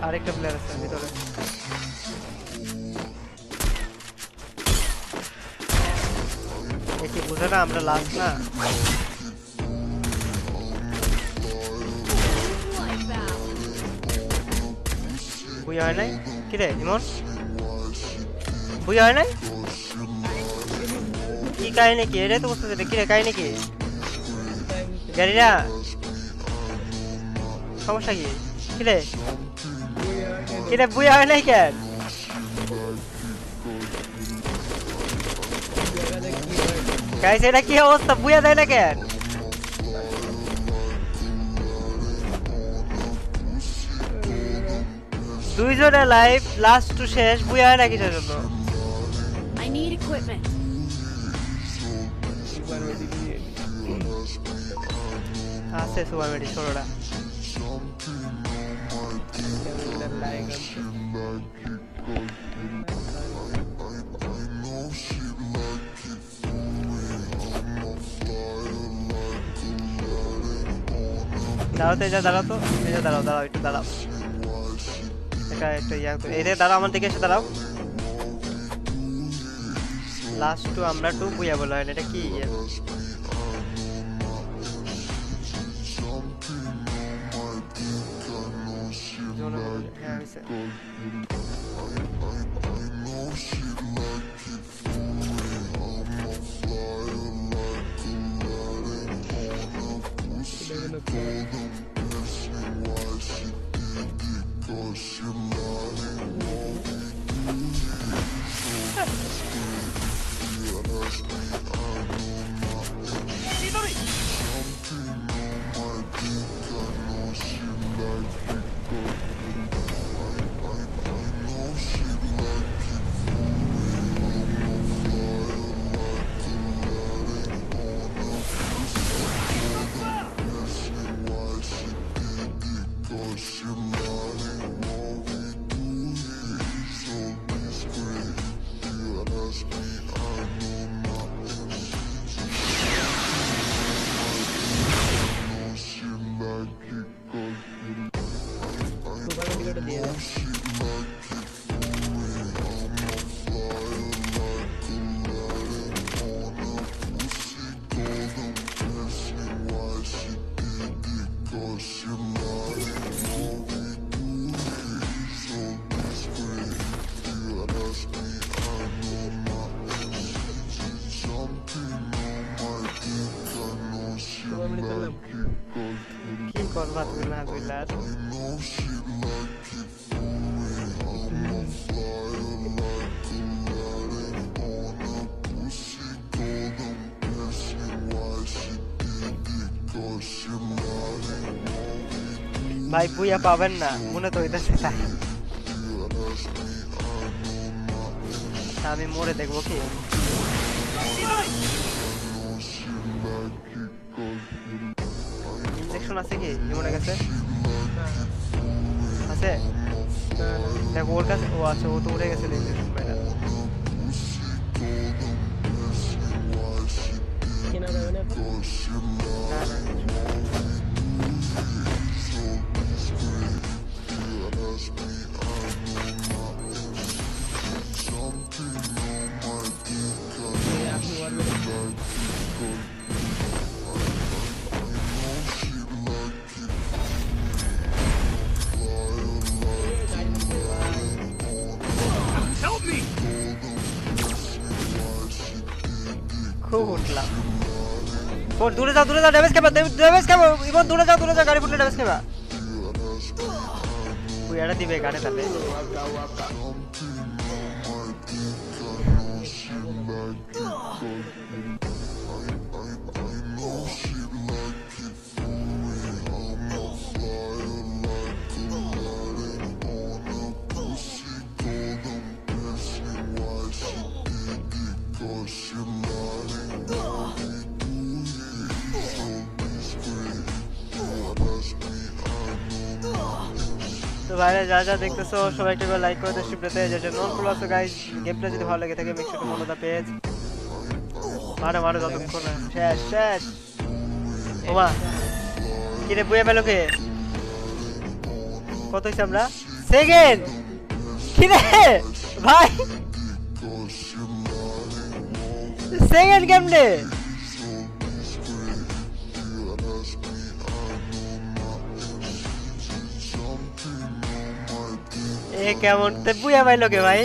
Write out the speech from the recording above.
আরেকটা প্লেয়ার আছে ভিতরে। কি বুঝে না আমরা লাস্ট না? বুঝা হয় নাই কি রে ইমন? বুঝা হয় নাই কি কাহিনী কি? এটাই তো বুঝতেছে কি রে কাহিনী কি? গাড়িরা সমস্যা কি? কি রে বুঝা হয় নাই কেন? গাইস এটা কি অবস্থা? বুঝা যায় না কেন? দুইজনে লাইভ লাস্ট টু শেষ বুঝা হয় না কিসের জন্য? I need equipment. আছে সুপার মেডি ছোড়োটা। দাঁড়াও তো এটা দাঁড়াও তো এটা দাঁড়াও একটু দাঁড়াও এটা একটা ইয়া করে এই দাঁড়াও আমার দিকে এসে দাঁড়াও। লাস্ট টু আমরা টু বুয়া বলা হয় না এটা কি? কি করবা তুমি না কইলার? ভাই বুইয়া পাবেন না মনে তো হইতেছে তাই। আমি মরে দেখবো কি? ইনজেকশন আছে কি ইমনের কাছে? আছে দেখো ওর কাছে। ও আচ্ছা ও তো উঠে গেছে ইনজেকশন পাইনা। খুব উঠলাম। দূরে যাও ড্যামেজ খাবো ইমন দূরে যাও গাড়ি ফুটলে ড্যামেজ খাবা। বুইয়াটা দিবে গাড়ি তাহলে। তো ভাইরা যা যা দেখতেছো সবাইকে একবার লাইক করে দিও শিপটাতে যেটা নন ফলো আছো গাইস। গেমটা যদি ভালো লাগে থাকে make sure to follow the page. মারো যতক্ষণ না শেষ। ওমা কি রে বুয়া পেলো কে? কত হইছে আমরা? সেকেন্ড কি রে ভাই সেকেন্ড কেমনে এ কেমন তে বুয়া পাইলো কে ভাই